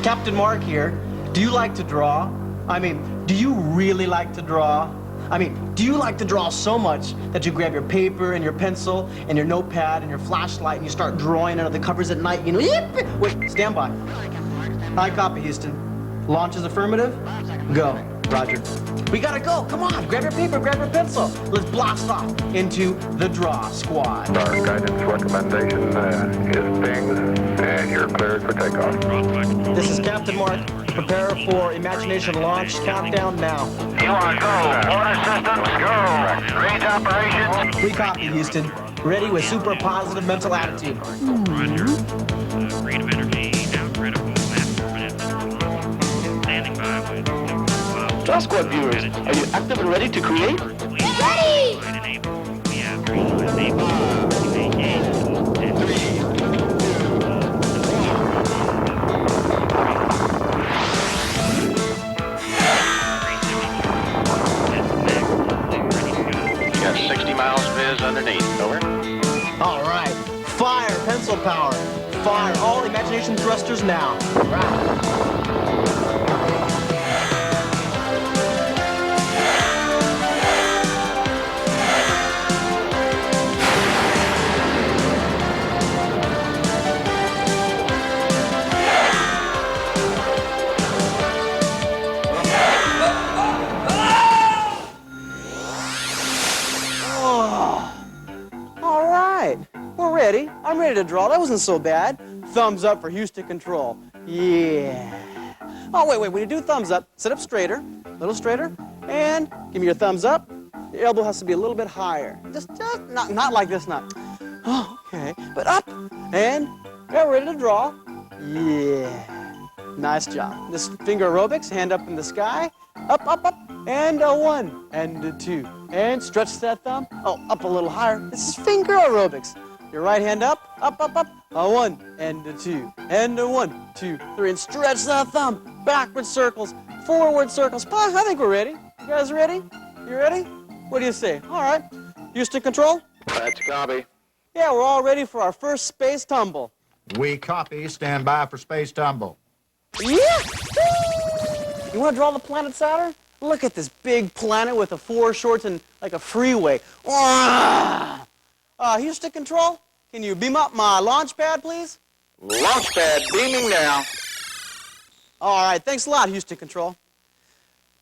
Captain Mark here. Do you like to draw? I mean, do you really like to draw? I mean, do you like to draw so much that you grab your paper and your pencil and your notepad and your flashlight and you start drawing under the covers at night, you know? Wait, stand by. Hi, copy, Houston. Launch is affirmative? Go. Roger. We gotta go. Come on, grab your paper, grab your pencil. Let's blast off into the draw squad. Our guidance recommendation is pings, and you're cleared for takeoff. This is Captain Mark. Prepare for imagination launch. Countdown now. You are go. Order systems, go. Range operations. We copy, Houston. Ready with super positive mental attitude. Roger. Rate of energy now critical. Last minute. Standing by with Draw Squad viewers, are you active and ready to create? Ready! We have green light enabled. You got 60 miles viz underneath. Over. All right. Fire, pencil power. Fire all imagination thrusters now. Right. We're ready. I'm ready to draw. That wasn't so bad. Thumbs up for Houston Control. Yeah. Oh, wait. When you do thumbs up, sit up straighter, a little straighter, and give me your thumbs up. Your elbow has to be a little bit higher. Just not like this, not. Oh, okay. But up, and we're ready to draw. Yeah. Nice job. This finger aerobics, hand up in the sky. Up, and a 1, and a 2. And stretch that thumb. Oh, up a little higher. This is finger aerobics. Your right hand up, a 1, and a 2, and a 1, 2, 3, and stretch that thumb. Backward circles, forward circles. I think we're ready. You guys ready? You ready? What do you say? All right. Houston Control? That's a copy. Yeah, we're all ready for our first space tumble. We copy. Stand by for space tumble. Yeah! You want to draw the planet Saturn? Look at this big planet with the foreshortened and like a freeway. Houston Control, can you beam up my launch pad, please? Launch pad beaming now. All right, thanks a lot, Houston Control.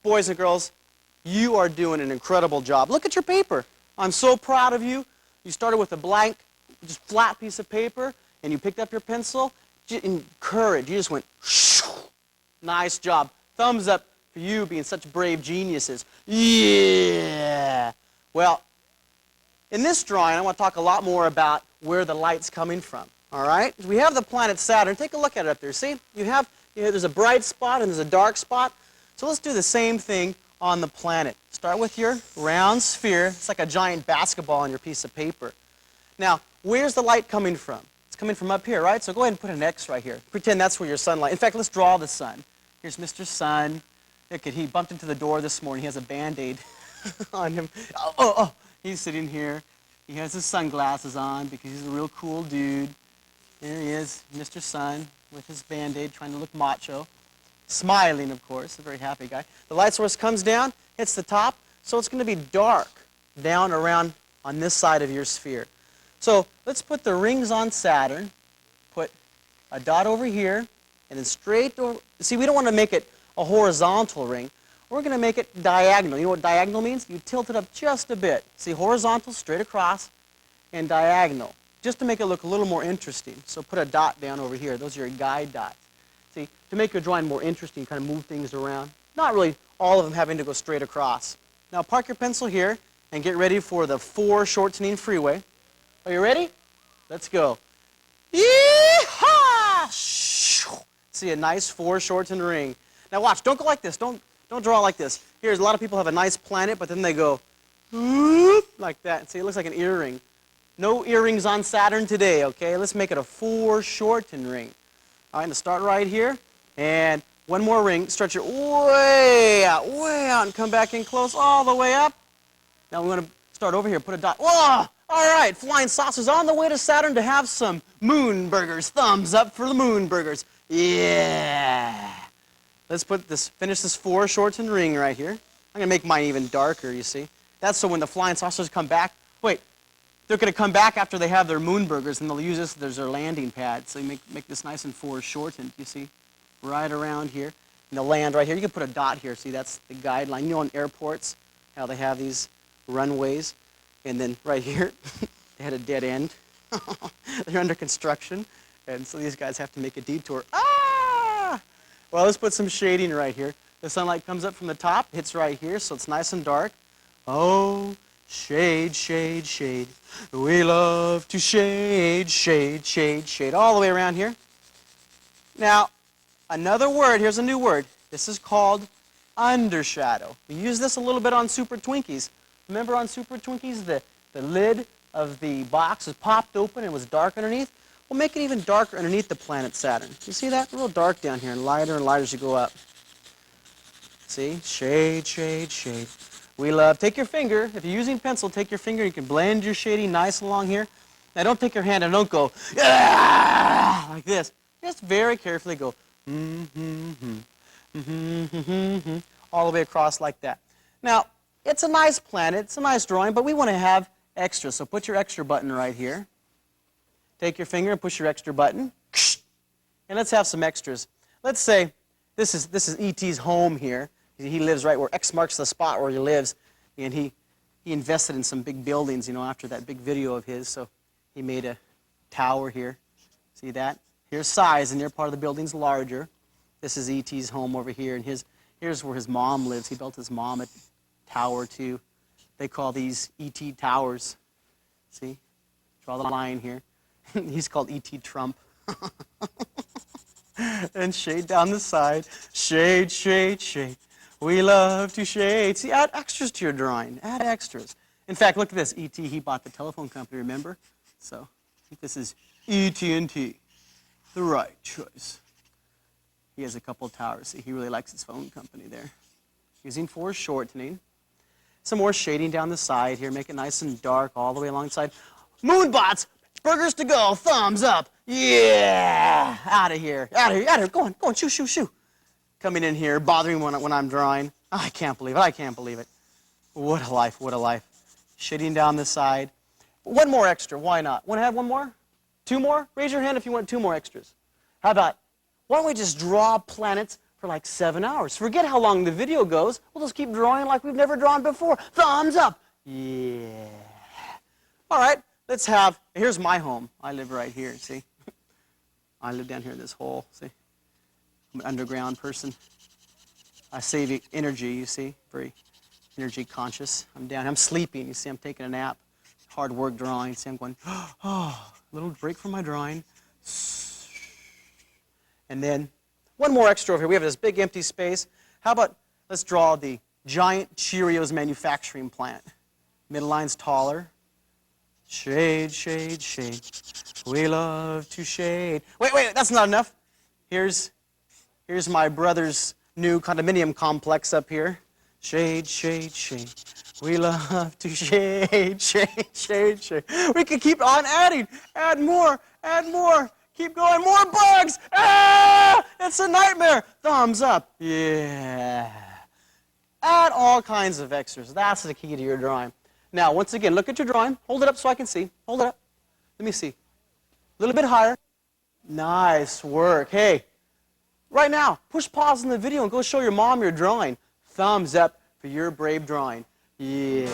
Boys and girls, you are doing an incredible job. Look at your paper. I'm so proud of you. You started with a blank, just flat piece of paper, and you picked up your pencil. In courage, you just went, shoo. Nice job. Thumbs up for you being such brave geniuses. Yeah. Well, in this drawing, I want to talk a lot more about where the light's coming from. All right? We have the planet Saturn. Take a look at it up there. See? There's a bright spot and there's a dark spot. So let's do the same thing on the planet. Start with your round sphere. It's like a giant basketball on your piece of paper. Now, where's the light coming from? It's coming from up here, right? So go ahead and put an X right here. Pretend that's where your sunlight. In fact, let's draw the sun. Here's Mr. Sun. Look at, he bumped into the door this morning. He has a Band-Aid on him. Oh. He's sitting here. He has his sunglasses on because he's a real cool dude. There he is, Mr. Sun, with his Band-Aid, trying to look macho. Smiling, of course, a very happy guy. The light source comes down, hits the top, so it's going to be dark down around on this side of your sphere. So let's put the rings on Saturn, put a dot over here, and then straight over. See, we don't want to make it a horizontal ring. We're going to make it diagonal. You know what diagonal means? You tilt it up just a bit. See, horizontal, straight across, and diagonal, just to make it look a little more interesting. So put a dot down over here. Those are your guide dots. See, to make your drawing more interesting, kind of move things around. Not really all of them having to go straight across. Now park your pencil here and get ready for the foreshortening freeway. Are you ready? Let's go. Yee-haw! See, a nice foreshortened ring. Now watch, don't go like this. Don't draw like this. Here's a lot of people have a nice planet, but then they go like that. See, it looks like an earring. No earrings on Saturn today, okay? Let's make it a foreshortened ring. All right, now start right here. And one more ring. Stretch it way out, and come back in close all the way up. Now we want to start over here. Put a dot. Whoa! All right, flying saucers on the way to Saturn to have some moon burgers. Thumbs up for the moon burgers. Yeah. Let's finish this foreshortened ring right here. I'm gonna make mine even darker, you see. That's so when the flying saucers come back, wait, they're gonna come back after they have their moon burgers and they'll use this as their landing pad. So you make this nice and foreshortened, you see, right around here. And they'll land right here. You can put a dot here, see, that's the guideline. You know in airports, how they have these runways. And then right here, they had a dead end. They're under construction. And so these guys have to make a detour. Ah! Well, let's put some shading right here. The sunlight comes up from the top, hits right here, so it's nice and dark. Oh, shade, shade, shade. We love to shade, shade, shade, shade. All the way around here. Now, another word, here's a new word. This is called undershadow. We use this a little bit on Super Twinkies. Remember on Super Twinkies, the lid of the box was popped open and was dark underneath? We'll make it even darker underneath the planet Saturn. You see that? A little dark down here and lighter as you go up. See? Shade, shade, shade. We love, take your finger, if you're using pencil, take your finger, you can blend your shading nice along here. Now don't take your hand and don't go, ah, like this. Just very carefully go, all the way across like that. Now, it's a nice planet, it's a nice drawing, but we want to have extra, so put your extra button right here. Take your finger and push your extra button, and let's have some extras. Let's say this is E.T.'s home here. He lives right where X marks the spot where he lives, and he invested in some big buildings, you know, after that big video of his, so he made a tower here. See that? Here's size, and their part of the building's larger. This is E.T.'s home over here, and here's where his mom lives. He built his mom a tower too. They call these E.T. towers. See? Draw the line here. He's called E.T. Trump. And shade down the side. Shade, shade, shade. We love to shade. See, add extras to your drawing. Add extras. In fact, look at this. E.T., he bought the telephone company, remember? So, I think this is E.T.N.T. The right choice. He has a couple towers. See, he really likes his phone company there. Using foreshortening. Some more shading down the side here. Make it nice and dark all the way alongside. Moonbots! Burgers to go, thumbs up. Yeah! Out of here, out of here, out of here. Go on, shoo, shoo, shoo. Coming in here, bothering when I'm drawing. Oh, I can't believe it, I can't believe it. What a life, what a life. Shading down the side. One more extra, why not? Want to have one more? Two more? Raise your hand if you want two more extras. How about, why don't we just draw planets for like 7 hours? Forget how long the video goes. We'll just keep drawing like we've never drawn before. Thumbs up. Yeah. All right. Let's have, here's my home. I live right here, see? I live down here in this hole, see? I'm an underground person. I save energy, you see? Very energy conscious. I'm down, I'm sleeping, you see? I'm taking a nap. Hard work drawing, see? I'm going, oh, a little break from my drawing. And then, one more extra over here. We have this big empty space. How about, let's draw the giant Cheerios manufacturing plant. Middle line's taller. Shade, shade, shade. We love to shade. Wait, that's not enough. Here's my brother's new condominium complex up here. Shade, shade, shade. We love to shade, shade, shade, shade. We could keep on adding. Add more, add more. Keep going, more bugs. Ah! It's a nightmare. Thumbs up. Yeah. Add all kinds of extras. That's the key to your drawing. Now, once again, look at your drawing. Hold it up so I can see. Hold it up. Let me see. A little bit higher. Nice work. Hey, right now, push pause on the video and go show your mom your drawing. Thumbs up for your brave drawing. Yeah.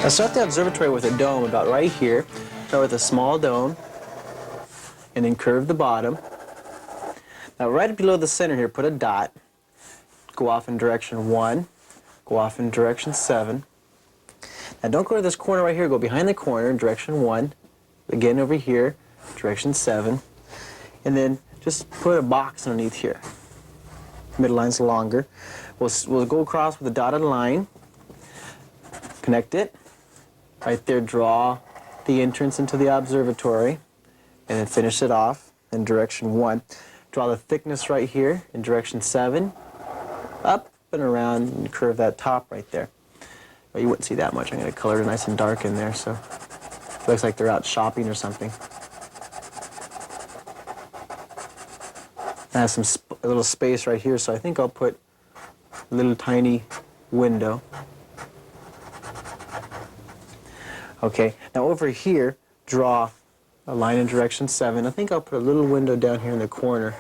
Now start the observatory with a dome about right here. Start with a small dome and then curve the bottom. Now right below the center here, put a dot. Go off in direction 1, go off in direction 7. Now don't go to this corner right here, go behind the corner in direction 1, again over here, direction 7, and then just put a box underneath here. Midline's longer. We'll go across with a dotted line, connect it, right there draw the entrance into the observatory, and then finish it off in direction 1. Draw the thickness right here in direction 7. Up and around and curve that top right there. Well, you wouldn't see that much. I'm going to color it nice and dark in there. So Looks like they're out shopping or something. I have a little space right here, so I think I'll put a little tiny window. Okay, now over here, draw a line in direction 7. I think I'll put a little window down here in the corner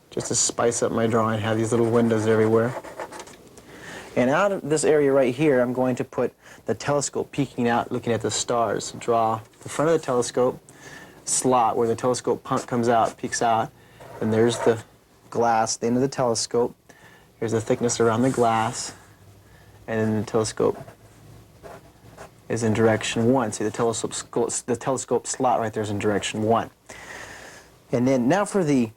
just to spice up my drawing, have these little windows everywhere. And out of this area right here, I'm going to put the telescope peeking out, looking at the stars. Draw the front of the telescope, slot where the telescope punt comes out, peeks out, and there's the glass, the end of the telescope. Here's the thickness around the glass, and then the telescope is in direction 1. See, the telescope slot right there is in direction 1. And then now for the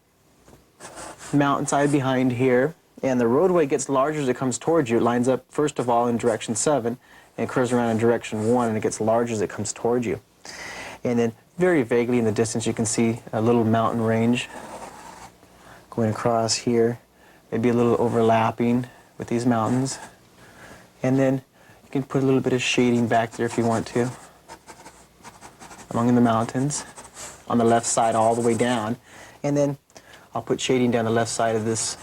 mountainside behind here, and the roadway gets larger as it comes towards you. It lines up, first of all, in direction 7, and it curves around in direction 1, and it gets larger as it comes towards you. And then very vaguely in the distance, you can see a little mountain range going across here, maybe a little overlapping with these mountains. And then you can put a little bit of shading back there if you want to, among the mountains, on the left side all the way down. And then I'll put shading down the left side of this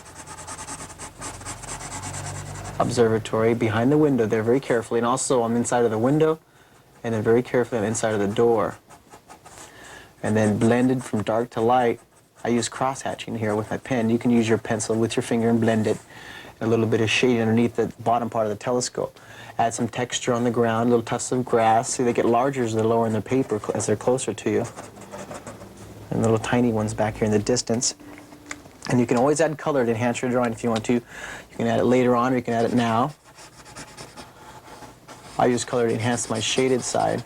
observatory behind the window there very carefully, and also on the inside of the window, and then very carefully on the inside of the door. And then blended from dark to light, I use cross-hatching here with my pen. You can use your pencil with your finger and blend it. And a little bit of shade underneath the bottom part of the telescope. Add some texture on the ground, little tufts of grass. See, they get larger as they're lower in the paper as they're closer to you. And little tiny ones back here in the distance. And you can always add color to enhance your drawing if you want to. You can add it later on, or you can add it now. I use color to enhance my shaded side.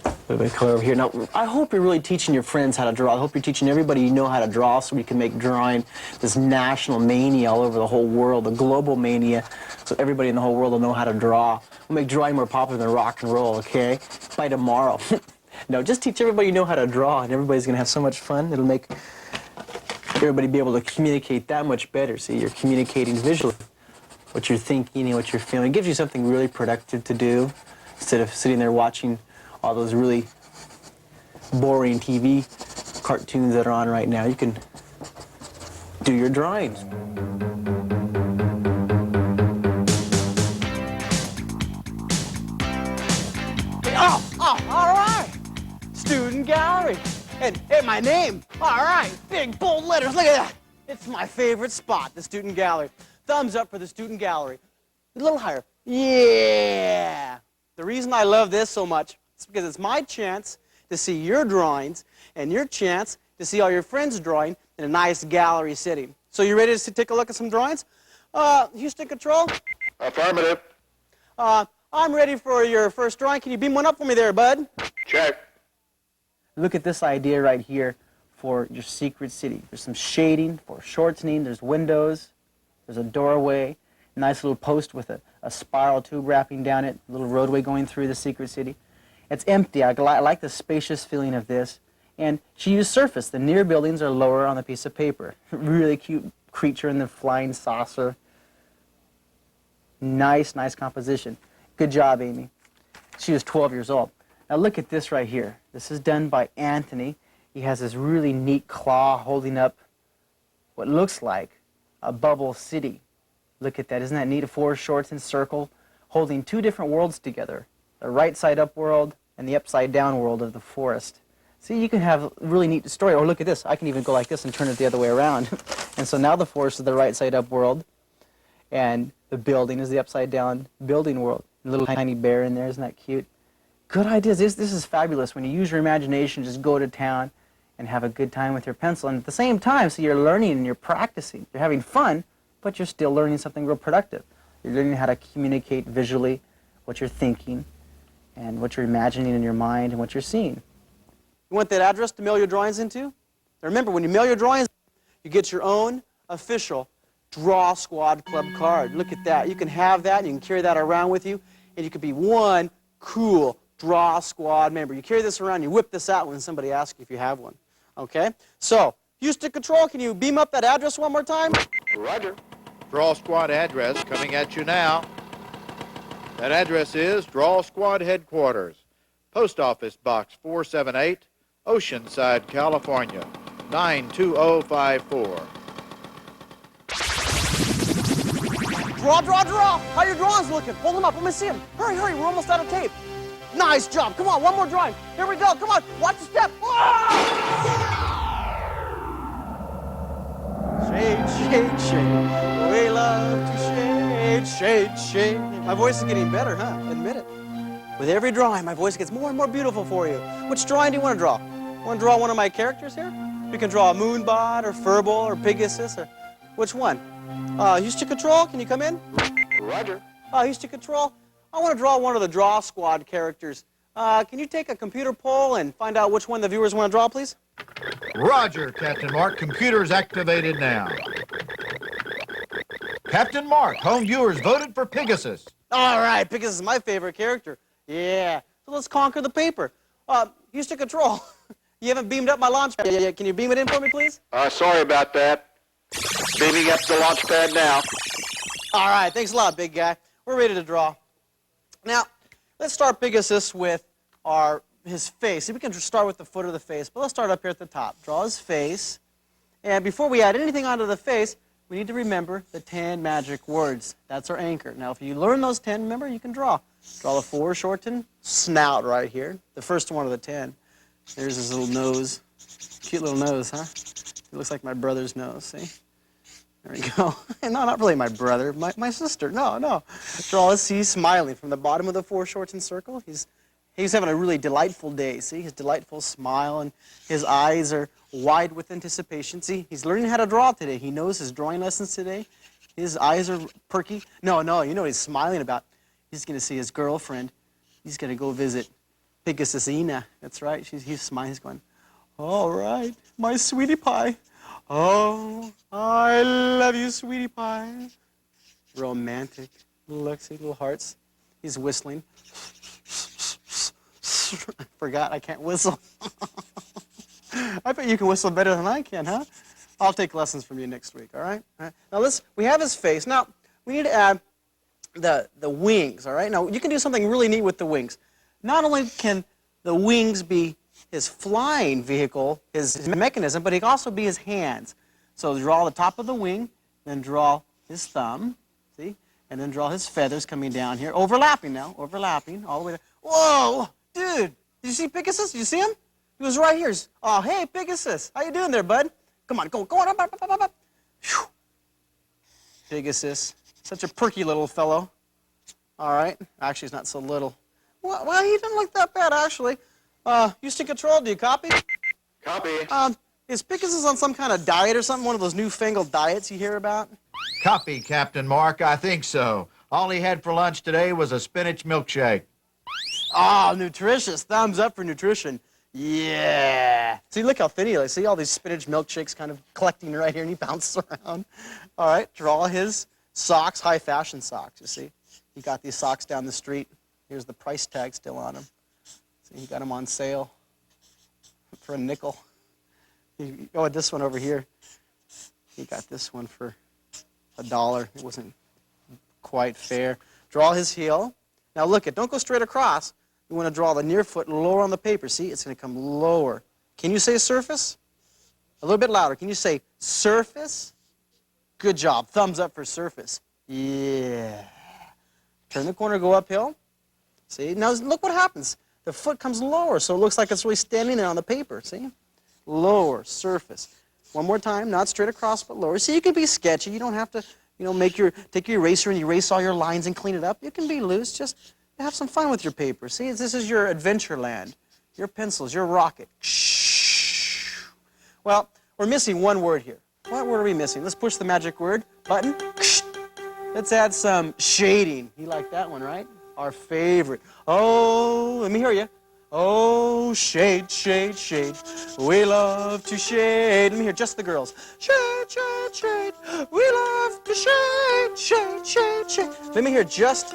A little bit of color over here. Now, I hope you're really teaching your friends how to draw. I hope you're teaching everybody you know how to draw, so we can make drawing this national mania all over the whole world, a global mania, so everybody in the whole world will know how to draw. We'll make drawing more popular than rock and roll, okay? By tomorrow. No, just teach everybody you know how to draw, and everybody's going to have so much fun. It'll make everybody be able to communicate that much better. See, you're communicating visually what you're thinking and what you're feeling. It gives you something really productive to do instead of sitting there watching all those really boring TV cartoons that are on right now. You can do your drawings. All right. Student gallery. And my name. All right. Big, bold letters. Look at that. It's my favorite spot, the student gallery. Thumbs up for the student gallery. A little higher. Yeah. The reason I love this so much is because it's my chance to see your drawings and your chance to see all your friends' drawing in a nice gallery setting. So you ready to take a look at some drawings? Houston Control? Affirmative. I'm ready for your first drawing. Can you beam one up for me there, bud? Check. Look at this idea right here for your secret city. There's some shading for shortening. There's windows. There's a doorway. Nice little post with a spiral tube wrapping down it. A little roadway going through the secret city. It's empty. I like the spacious feeling of this. And she used surface. The near buildings are lower on the piece of paper. Really cute creature in the flying saucer. Nice, nice composition. Good job, Amy. She was 12 years old. Now look at this right here. This is done by Anthony. He has this really neat claw holding up what looks like a bubble city. Look at that. Isn't that neat? 4 shorts in circle holding 2 different worlds together. The right side up world and the upside down world of the forest. See, you can have a really neat story. Or look at this. I can even go like this and turn it the other way around. And so now the forest is the right side up world, and the building is the upside down building world. A little tiny bear in there. Isn't that cute? Good ideas. This is fabulous. When you use your imagination, just go to town and have a good time with your pencil. And at the same time, so you're learning and you're practicing. You're having fun, but you're still learning something real productive. You're learning how to communicate visually what you're thinking and what you're imagining in your mind and what you're seeing. You want that address to mail your drawings into? Now remember, when you mail your drawings, you get your own official Draw Squad Club card. Look at that. You can have that, and you can carry that around with you, and you could be one cool Draw Squad member. You carry this around, you whip this out when somebody asks you if you have one. Okay? So, Houston Control, can you beam up that address one more time? Roger. Draw squad address coming at you now. That address is Draw Squad Headquarters, Post Office Box 478, Oceanside, California, 92054. Draw, draw, draw. How your drawings looking? Hold them up. Let me see them. Hurry, hurry. We're almost out of tape. Nice job. Come on, one more drawing. Here we go. Come on. Watch the step. Shade, shade, shade. We love to shade, shade, shade. My voice is getting better, huh? Admit it. With every drawing, my voice gets more and more beautiful for you. Which drawing do you want to draw? Want to draw one of my characters here? You can draw a Moonbot or Furball or Pegasus or which one? Houston Control, can you come in? Roger. Houston Control, I want to draw one of the Draw Squad characters. Can you take a computer poll and find out which one the viewers want to draw, please? Roger, Captain Mark. Computer's activated now. Captain Mark, home viewers voted for Pegasus. All right, Pegasus is my favorite character. Yeah, so let's conquer the paper. Houston Control, you haven't beamed up my launch pad yet. Can you beam it in for me, please? Sorry about that. Beaming up the launch pad now. All right, thanks a lot, big guy. We're ready to draw. Now, let's start Pegasus with his face. See, we can start with the foot of the face, but let's start up here at the top. Draw his face. And before we add anything onto the face, we need to remember the 10 magic words. That's our anchor. Now, if you learn those 10, remember, you can draw. Draw the foreshortened snout right here, the first one of the 10. There's his little nose. Cute little nose, huh? It looks like my brother's nose, see? There we go. No, not really my brother, my sister. No, no. Draw his, he's smiling from the bottom of the foreshortened circle. He's having a really delightful day. See, his delightful smile, and his eyes are wide with anticipation. See, he's learning how to draw today. He knows his drawing lessons today. His eyes are perky. No, you know what he's smiling about? He's going to see his girlfriend. He's going to go visit Pegasusina. That's right. He's smiling. He's going, all right, my sweetie pie. Oh, I love you, sweetie pie. Romantic. Little hearts. He's whistling. I forgot I can't whistle. I bet you can whistle better than I can, huh? I'll take lessons from you next week, all right? All right. Now, we have his face. Now, we need to add the wings, all right? Now, you can do something really neat with the wings. Not only can the wings be his flying vehicle, his mechanism, but it can also be his hands. So draw the top of the wing, then draw his thumb, see? And then draw his feathers coming down here. Overlapping now, overlapping all the way down. Whoa, dude, did you see Pegasus? Did you see him? He was right here. Oh, hey, Pegasus, how you doing there, bud? Come on, go on, up. Whew. Pegasus, such a perky little fellow. All right, actually, he's not so little. Well, he didn't look that bad, actually. Houston Control, do you copy? Copy. Is Pegasus on some kind of diet or something? One of those newfangled diets you hear about? Copy, Captain Mark. I think so. All he had for lunch today was a spinach milkshake. Oh, nutritious. Thumbs up for nutrition. Yeah. See, look how thin he is. See all these spinach milkshakes kind of collecting right here, and he bounces around. All right, draw his socks, high fashion socks, you see. He got these socks down the street. Here's the price tag still on them. See, he got them on sale for a nickel. This one over here. He got this one for $1. It wasn't quite fair. Draw his heel. Now look don't go straight across. You want to draw the near foot lower on the paper. See, it's going to come lower. Can you say surface? A little bit louder. Can you say surface? Good job. Thumbs up for surface. Yeah. Turn the corner, go uphill. See, now look what happens. The foot comes lower, so it looks like it's really standing there on the paper. See? Lower, surface. One more time, not straight across, but lower. See, you can be sketchy. You don't have to, take your eraser and erase all your lines and clean it up. You can be loose. Just have some fun with your paper. See, this is your adventure land. Your pencils, your rocket. Well, we're missing one word here. What word are we missing? Let's push the magic word button. Let's add some shading. You like that one, right? Our favorite. Oh, let me hear you. Oh, shade, shade, shade. We love to shade. Let me hear just the girls. Shade, shade, shade. We love to shade, shade, shade, shade. Let me hear just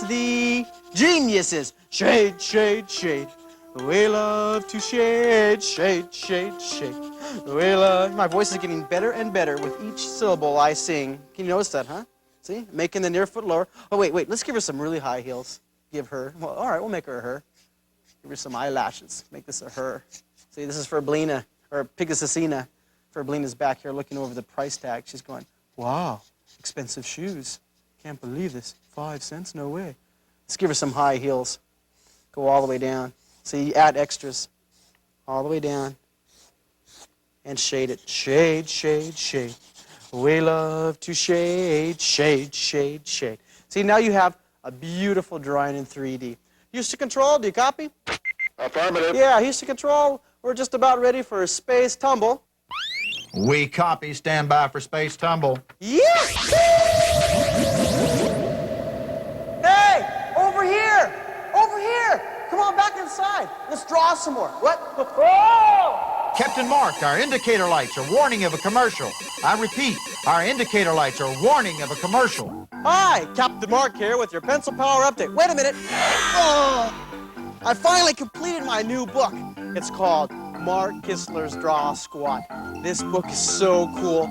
the geniuses. Shade, shade, shade. We love to shade, shade, shade, shade. My voice is getting better and better with each syllable I sing. Can you notice that, huh? See? Making the near foot lower. Oh, wait. Let's give her some really high heels. Give her. Well, all right, we'll make her a her. Give her some eyelashes. Make this a her. See, this is for Blina, or Pigasasina. For Blina's back here looking over the price tag. She's going, wow, expensive shoes. Can't believe this. 5 cents? No way. Let's give her some high heels. Go all the way down. See, add extras. All the way down. And shade it. Shade, shade, shade. We love to shade, shade, shade, shade. See, now you have a beautiful drawing in 3D. Houston Control, do you copy? Affirmative. Yeah, Houston Control, we're just about ready for a space tumble. We copy. Stand by for space tumble. Yes! Hey, over here! Over here! Come on back inside. Let's draw some more. What? Oh! Captain Mark, our indicator lights are warning of a commercial. I repeat, our indicator lights are warning of a commercial. Hi, Captain Mark here with your pencil power update. Wait a minute. Oh, I finally completed my new book. It's called Mark Kistler's Draw Squad. This book is so cool.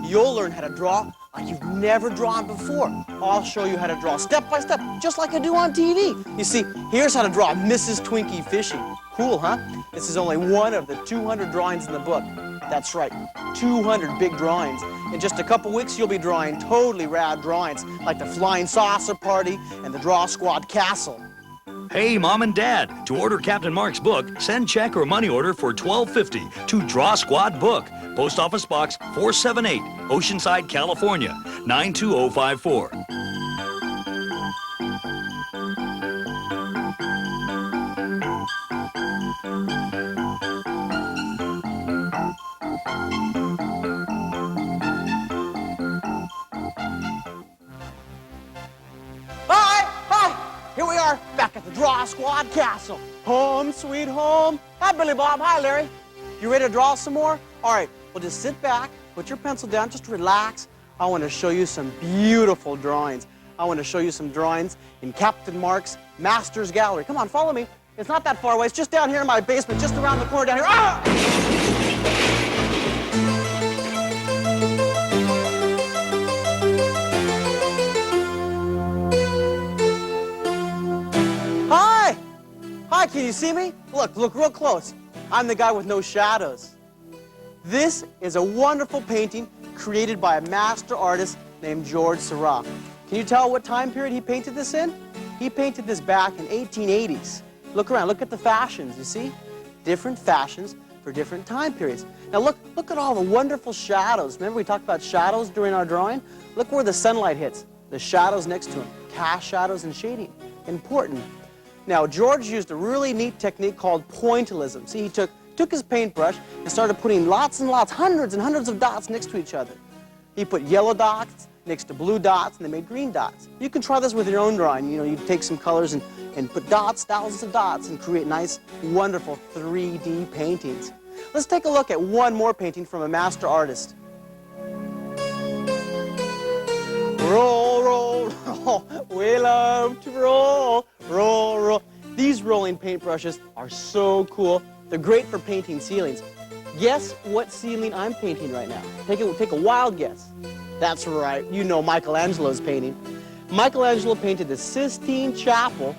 You'll learn how to draw like you've never drawn before. I'll show you how to draw step by step, just like I do on TV. You see, here's how to draw Mrs. Twinkie fishing. Cool, huh? This is only one of the 200 drawings in the book. That's right, 200 big drawings. In just a couple weeks, you'll be drawing totally rad drawings, like the Flying Saucer Party and the Draw Squad Castle. Hey, Mom and Dad, to order Captain Mark's book, send check or money order for $12.50 to Draw Squad Book, Post Office Box 478, Oceanside, California, 92054. Here we are, back at the Draw Squad Castle. Home, sweet home. Hi, Billy Bob. Hi, Larry. You ready to draw some more? All right, well, just sit back, put your pencil down, just relax. I want to show you some beautiful drawings. I want to show you some drawings in Captain Mark's Masters Gallery. Come on, follow me. It's not that far away. It's just down here in my basement, just around the corner down here. Ah! Hi, can you see me? Look real close. I'm the guy with no shadows. This is a wonderful painting created by a master artist named George Seurat. Can you tell what time period he painted this in? He painted this back in 1880s. Look around, look at the fashions, you see? Different fashions for different time periods. Now look at all the wonderful shadows. Remember we talked about shadows during our drawing? Look where the sunlight hits, the shadows next to them, cast shadows and shading. Important. Now, George used a really neat technique called pointillism. See, he took his paintbrush and started putting lots and lots, hundreds and hundreds of dots next to each other. He put yellow dots next to blue dots, and they made green dots. You can try this with your own drawing. You know, you take some colors and put dots, thousands of dots, and create nice, wonderful 3D paintings. Let's take a look at one more painting from a master artist. Roll, roll, roll, we love to roll, roll, roll. These rolling paintbrushes are so cool. They're great for painting ceilings. Guess what ceiling I'm painting right now? Take a wild guess. That's right, you know Michelangelo's painting. Michelangelo painted the Sistine Chapel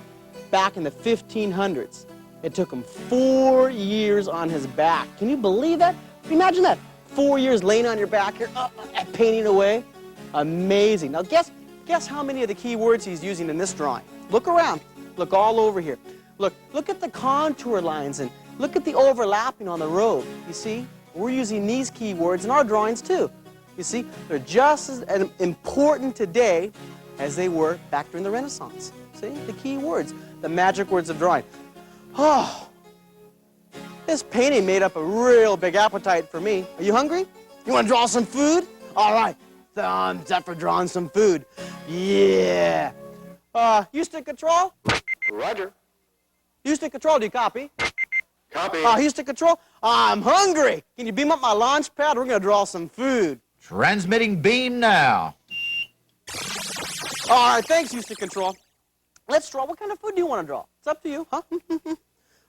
back in the 1500s. It took him 4 years on his back. Can you believe that? Imagine that, 4 years laying on your back here, painting away. Amazing. Now guess how many of the key words he's using in this drawing. Look around. Look all over here. Look at the contour lines and look at the overlapping on the road. You see? We're using these key words in our drawings too. You see? They're just as important today as they were back during the Renaissance. See? The key words, the magic words of drawing. Oh, this painting made up a real big appetite for me. Are you hungry? You want to draw some food? All right. Thumbs up for drawing some food. Yeah. Houston Control? Roger. Houston Control, do you copy? Copy. Houston Control, I'm hungry. Can you beam up my launch pad? We're going to draw some food. Transmitting beam now. All right, thanks, Houston Control. Let's draw. What kind of food do you want to draw? It's up to you, huh?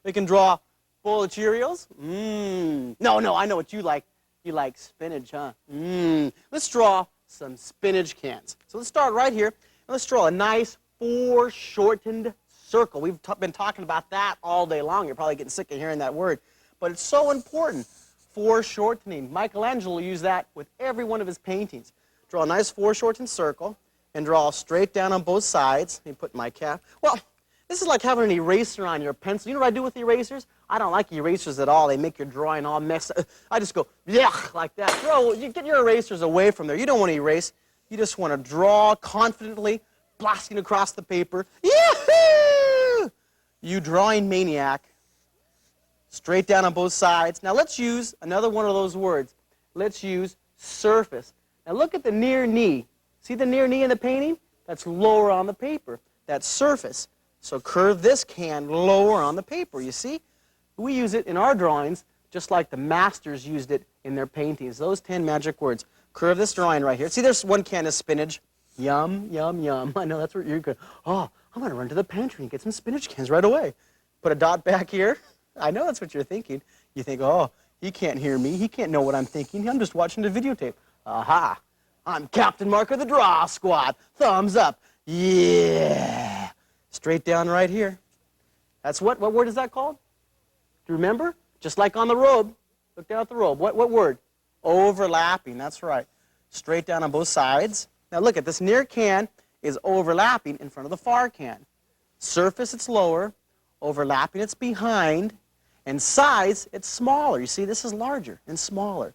We can draw Bowl of Cheerios? Mmm. No, I know what you like. You like spinach, huh? Mmm. Let's draw some spinach cans. So let's start right here. And let's draw a nice foreshortened circle. We've been talking about that all day long. You're probably getting sick of hearing that word. But it's so important. Foreshortening. Michelangelo used that with every one of his paintings. Draw a nice foreshortened circle and draw straight down on both sides. Let me put my cap. Well, this is like having an eraser on your pencil. You know what I do with erasers? I don't like erasers at all. They make your drawing all messed up. I just go, yeah, like that. You get your erasers away from there. You don't want to erase. You just want to draw confidently, blasting across the paper. Yahoo! You drawing maniac. Straight down on both sides. Now let's use another one of those words. Let's use surface. Now look at the near knee. See the near knee in the painting? That's lower on the paper. That's surface. So curve this can lower on the paper, you see? We use it in our drawings just like the masters used it in their paintings. Those 10 magic words. Curve this drawing right here. See, there's one can of spinach. Yum, yum, yum. I know that's where you're going. Oh, I'm going to run to the pantry and get some spinach cans right away. Put a dot back here. I know that's what you're thinking. You think, oh, he can't hear me. He can't know what I'm thinking. I'm just watching the videotape. Aha. I'm Captain Mark of the Draw Squad. Thumbs up. Yeah. Straight down right here. That's what word is that called? Do you remember? Just like on the robe. Look down at the robe. What word? Overlapping. That's right. Straight down on both sides. Now look at this near can is overlapping in front of the far can. Surface, it's lower. Overlapping, it's behind. And size, it's smaller. You see, this is larger and smaller.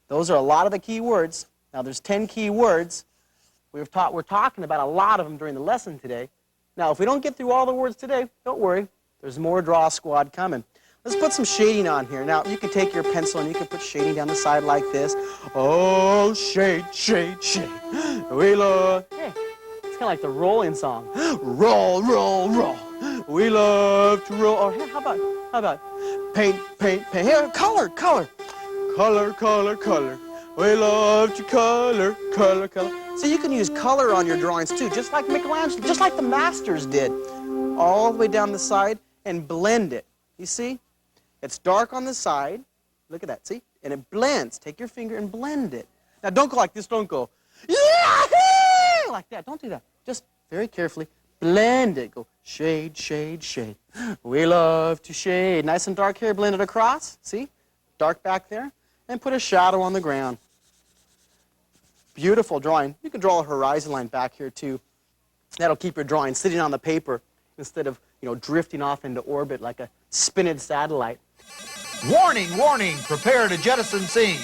Those are a lot of the key words. Now there's 10 key words. We're talking about a lot of them during the lesson today. Now, if we don't get through all the words today, don't worry. There's more Draw Squad coming. Let's put some shading on here. Now, you can take your pencil and you can put shading down the side like this. Oh, shade, shade, shade. We love... Hey, it's kind of like the rolling song. Roll, roll, roll. We love to roll. Or how about paint, paint, paint. Here, color, color. Color, color, color. We love to color, color, color. So you can use color on your drawings too, just like Michelangelo, just like the masters did. All the way down the side and blend it. You see? It's dark on the side. Look at that, see? And it blends. Take your finger and blend it. Now don't go like this, don't go, yeah, like that. Don't do that. Just very carefully blend it. Go shade, shade, shade. We love to shade. Nice and dark here, blend it across. See? Dark back there. And put a shadow on the ground. Beautiful drawing. You can draw a horizon line back here too. That'll keep your drawing sitting on the paper instead of, drifting off into orbit like a spinning satellite. Warning, warning, prepare to jettison scene.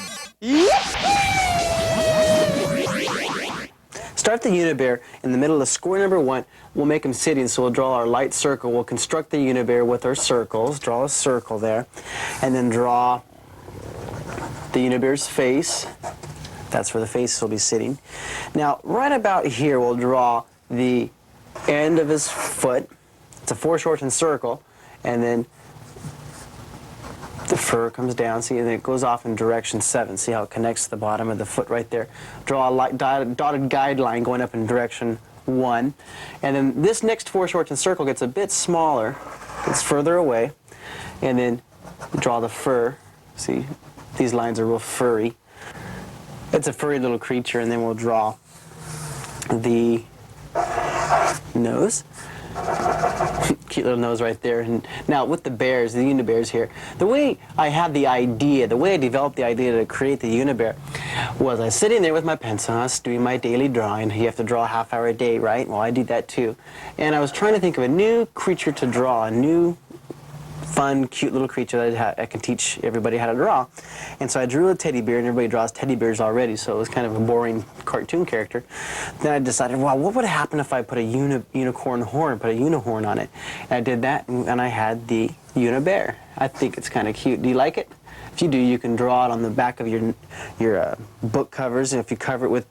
Start the Unibear in the middle of square number 1. We'll make him sitting, so we'll draw our light circle. We'll construct the Unibear with our circles. Draw a circle there. And then draw the Unibear's face. That's where the face will be sitting. Now, right about here, we'll draw the end of his foot. It's a foreshortened circle, and then the fur comes down, see, and then it goes off in direction 7. See how it connects to the bottom of the foot right there? Draw a dotted guideline going up in direction 1. And then this next foreshortened circle gets a bit smaller. It's further away. And then draw the fur. See, these lines are real furry. It's a furry little creature, and then we'll draw the nose. Cute little nose right there. And now with the bears, the Unibears here, the way I had the idea, the way I developed the idea to create the Unibear was I was sitting there with my pencil, I was doing my daily drawing. You have to draw a half hour a day, right? Well, I do that too. And I was trying to think of a new creature to draw, a new fun, cute little creature that I can teach everybody how to draw. And so I drew a teddy bear, and everybody draws teddy bears already, so it was kind of a boring cartoon character. Then I decided, well, what would happen if I put a unicorn horn, put a unicorn on it? And I did that, and I had the Unibear. I think it's kind of cute. Do you like it? If you do, you can draw it on the back of your book covers, and if you cover it with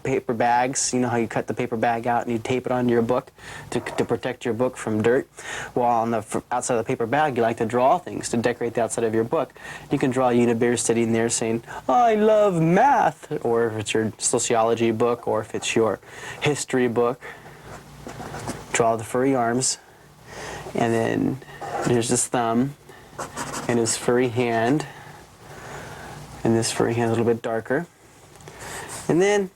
paper bags, you know how you cut the paper bag out and you tape it onto your book to protect your book from dirt? Well, on the outside of the paper bag, you like to draw things to decorate the outside of your book. You can draw a Unibear sitting there saying, I love math, or if it's your sociology book, or if it's your history book. Draw the furry arms, and then there's his thumb, and his furry hand. And this furry hand is a little bit darker. And then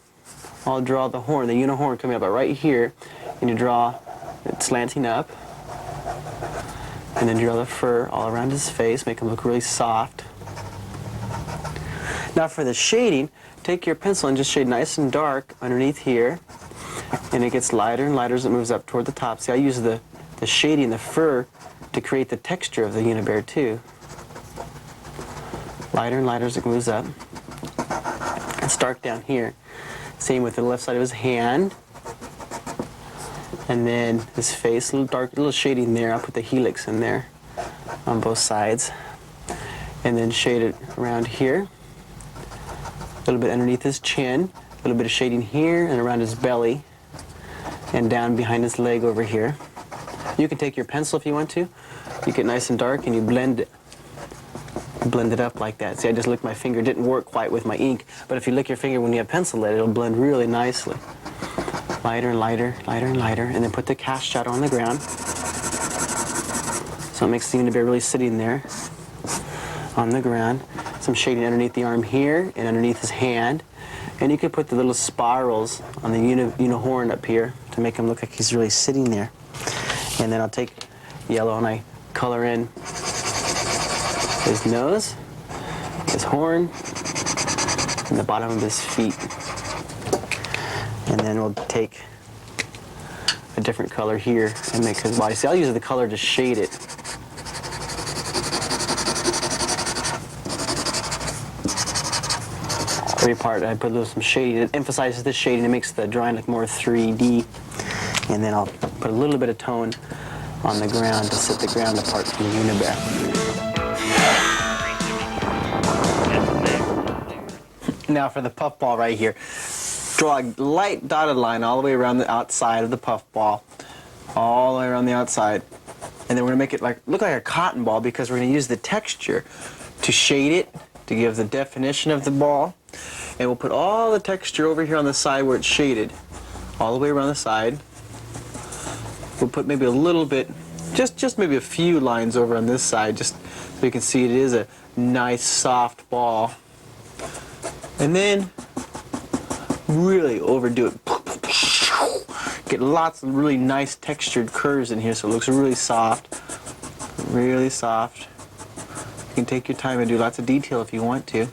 I'll draw the horn, the unihorn coming up right here, and you draw it slanting up. And then draw the fur all around his face, make him look really soft. Now for the shading, take your pencil and just shade nice and dark underneath here. And it gets lighter and lighter as it moves up toward the top. See, I use the shading, the fur, to create the texture of the unibear too. Lighter and lighter as it moves up. It's dark down here. Same with the left side of his hand. And then his face, a little dark, a little shading there. I'll put the helix in there on both sides. And then shade it around here. A little bit underneath his chin. A little bit of shading here and around his belly. And down behind his leg over here. You can take your pencil if you want to. You get nice and dark and you blend it. Blend it up like that. See, I just licked my finger. It didn't work quite with my ink. But if you lick your finger when you have pencil lead, it'll blend really nicely. Lighter and lighter, lighter and lighter, and then put the cast shadow on the ground. So it makes the unibear really sitting there on the ground. Some shading underneath the arm here and underneath his hand. And you could put the little spirals on the unihorn up here to make him look like he's really sitting there. And then I'll take yellow and I color in his nose, his horn, and the bottom of his feet. And then we'll take a different color here and make his body. See, I'll use the color to shade it. Every part I put a little some shading. It emphasizes the shading. It makes the drawing look more 3D. And then I'll put a little bit of tone on the ground to set the ground apart from the unibear. Now for the puffball right here. Draw a light dotted line all the way around the outside of the puffball. All the way around the outside. And then we're going to make it look like a cotton ball because we're going to use the texture to shade it, to give the definition of the ball. And we'll put all the texture over here on the side where it's shaded. All the way around the side. We'll put maybe a little bit, just maybe a few lines over on this side, just so you can see it is a nice soft ball. And then really overdo it. Get lots of really nice textured curves in here so it looks really soft. Really soft. You can take your time and do lots of detail if you want to.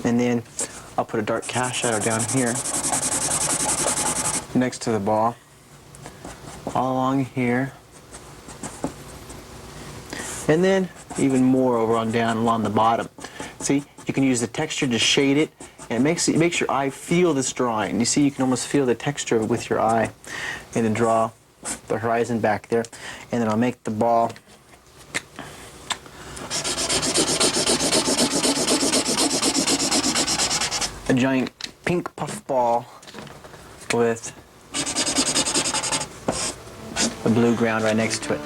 And then I'll put a dark cast shadow down here next to the ball. All along here. And then even more over on down along the bottom. See, you can use the texture to shade it, and it makes your eye feel this drawing. You see, you can almost feel the texture with your eye. And then draw the horizon back there. And then I'll make the ball a giant pink puff ball with a blue ground right next to it.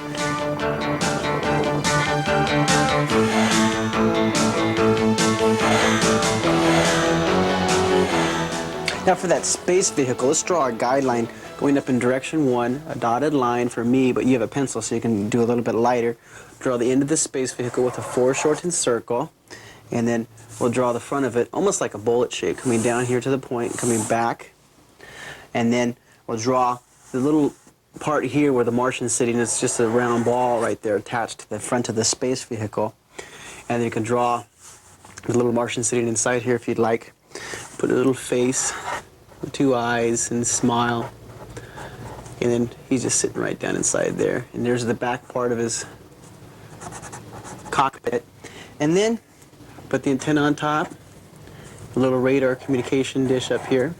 Now for that space vehicle, let's draw a guideline going up in direction 1, a dotted line for me, but you have a pencil so you can do a little bit lighter. Draw the end of the space vehicle with a foreshortened circle, and then we'll draw the front of it almost like a bullet shape, coming down here to the point, coming back, and then we'll draw the little part here where the Martian's sitting. It's just a round ball right there attached to the front of the space vehicle. And then you can draw the little Martian sitting inside here if you'd like. Put a little face with 2 eyes and smile. And then he's just sitting right down inside there. And there's the back part of his cockpit. And then put the antenna on top, a little radar communication dish up here.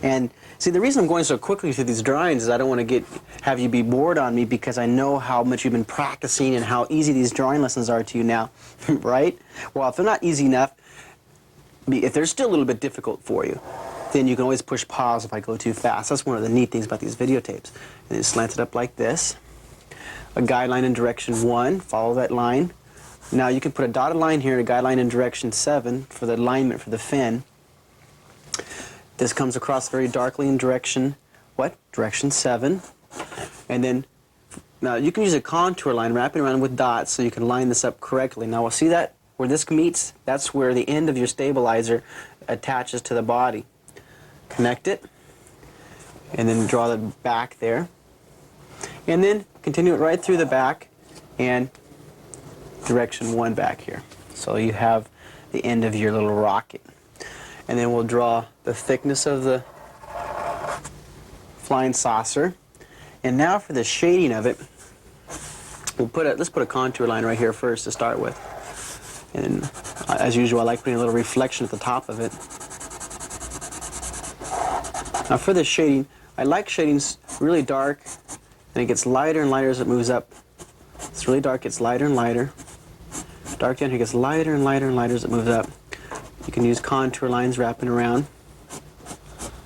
And see, the reason I'm going so quickly through these drawings is I don't want to have you be bored on me because I know how much you've been practicing and how easy these drawing lessons are to you now, right? Well, if they're not easy enough, if they're still a little bit difficult for you, then you can always push pause if I go too fast. That's one of the neat things about these videotapes. And it's slanted up like this. A guideline in direction 1, follow that line. Now you can put a dotted line here and a guideline in direction 7 for the alignment for the fin. This comes across very darkly in direction, Direction 7. And then Now you can use a contour line, wrapping around with dots so you can line this up correctly. Now we'll see that where this meets, that's where the end of your stabilizer attaches to the body. Connect it, and then draw the back there. And then continue it right through the back and direction 1 back here. So you have the end of your little rocket. And then we'll draw the thickness of the flying saucer. And now for the shading of it, let's put a contour line right here first to start with. And as usual, I like putting a little reflection at the top of it. Now for the shading, I like shadings really dark, and it gets lighter and lighter as it moves up. It's really dark, gets lighter and lighter. Dark down here gets lighter and lighter and lighter as it moves up. You can use contour lines wrapping around.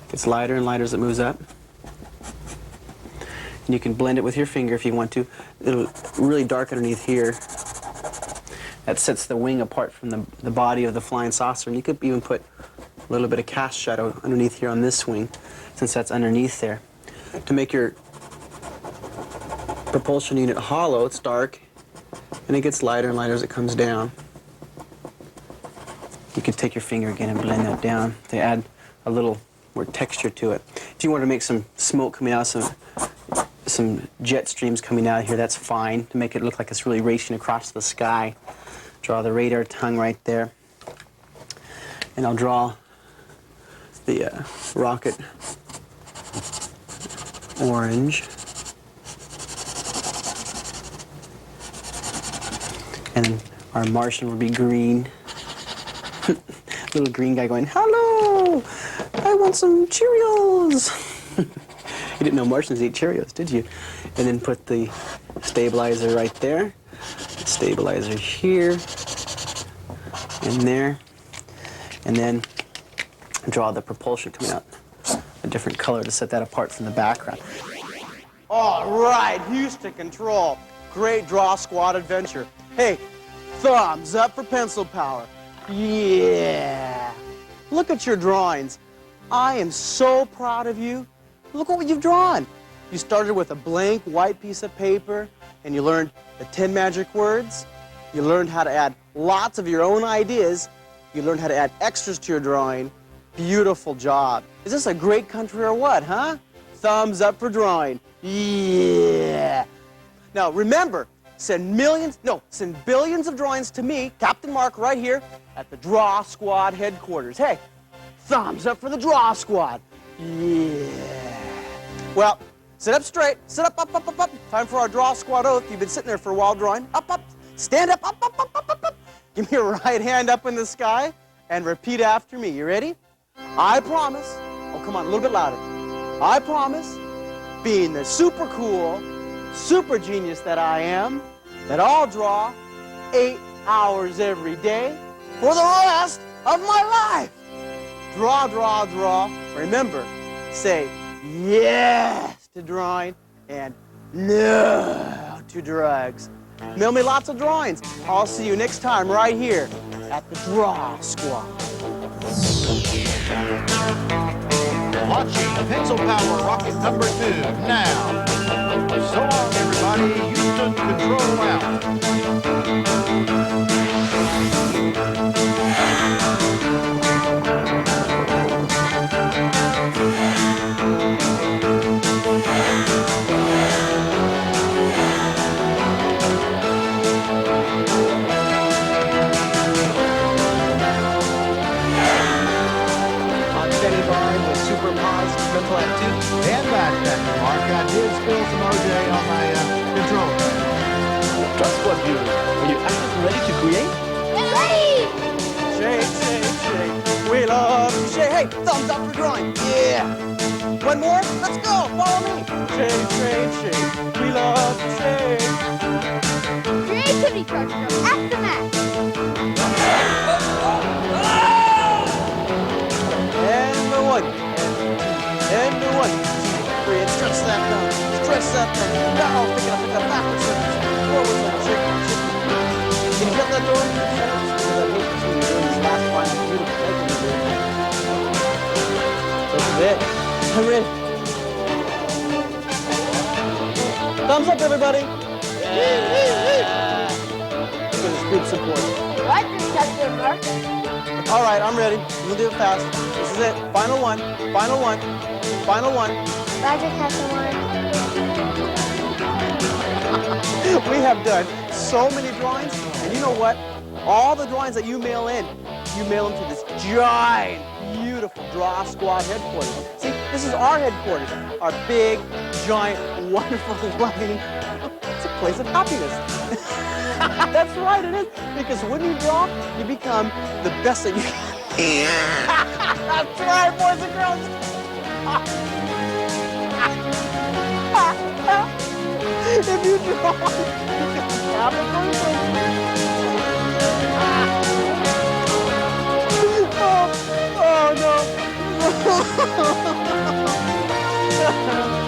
Gets lighter and lighter as it moves up. And you can blend it with your finger if you want to. It'll really dark underneath here. That sets the wing apart from the body of the flying saucer. And you could even put a little bit of cast shadow underneath here on this wing, since that's underneath there. To make your propulsion unit hollow, it's dark, and it gets lighter and lighter as it comes down. You can take your finger again and blend that down to add a little more texture to it. If you want to make some smoke coming out, some jet streams coming out of here, that's fine, to make it look like it's really racing across the sky. Draw the radar tongue right there. And I'll draw the rocket orange. And then our Martian will be green. Little green guy going, "Hello, I want some Cheerios." You didn't know Martians ate Cheerios, did you? And then put the stabilizer right there. Stabilizer here and there. And then draw the propulsion coming out a different color to set that apart from the background. All right, Houston Control. Great draw squad adventure. Hey, thumbs up for pencil power. Yeah. Look at your drawings. I am so proud of you. Look what you've drawn. You started with a blank white piece of paper, and you learned the 10 magic words. You learned how to add lots of your own ideas. You learned how to add extras to your drawing. Beautiful job. Is this a great country or what, huh? Thumbs up for drawing. Yeah. Now remember, send billions of drawings to me, Captain Mark, right here at the Draw Squad headquarters. Hey, thumbs up for the Draw Squad. Yeah. Well, sit up straight. Sit up, up, up, up, up. Time for our Draw Squad oath. You've been sitting there for a while drawing. Up, up. Stand up, up, up, up, up, up, up. Give me your right hand up in the sky and repeat after me. You ready? I promise. Oh, come on, a little bit louder. I promise, being the super cool, super genius that I am, that I'll draw 8 hours every day for the rest of my life. Draw, draw, draw. Remember, say yes to drawing and no to drugs. Mail me lots of drawings. I'll see you next time right here at the Draw Squad. Launching Pencil Power Rocket number 2 now. So long, everybody. Houston Control out. And back, Captain Mark. I did spill some OJ on my control pad. Draw squad viewers, are you active and ready to create? Shake, shake, shake. We love to shake. Hey, thumbs up for drawing. Yeah. One more? Let's go. Follow me. Shake, shake, shake. We love to shake. Creativity charge after match. And the one. And the 1, 2, 3. And stretch that down. Stretch that down. Now, pick it up backwards. Forwards and shake, shake. Can you get that door? Because I hate to see you doing this last final beautiful thing you're doing. This is it. I'm ready. Thumbs up, everybody. Yeah. Look at this group support. What does Captain Mark? All right, I'm ready. We'll do it fast. This is it. Final one. Final one. Final one. Roger, Captain Mark. We have done so many drawings, and you know what? All the drawings that you mail in, you mail them to this giant, beautiful Draw Squad headquarters. See, this is our headquarters, our big, giant, wonderful, loving, it's a place of happiness. That's right, it is, because when you draw, you become the best that you can. That's right, boys and girls. If you draw, you can have a person. Oh no.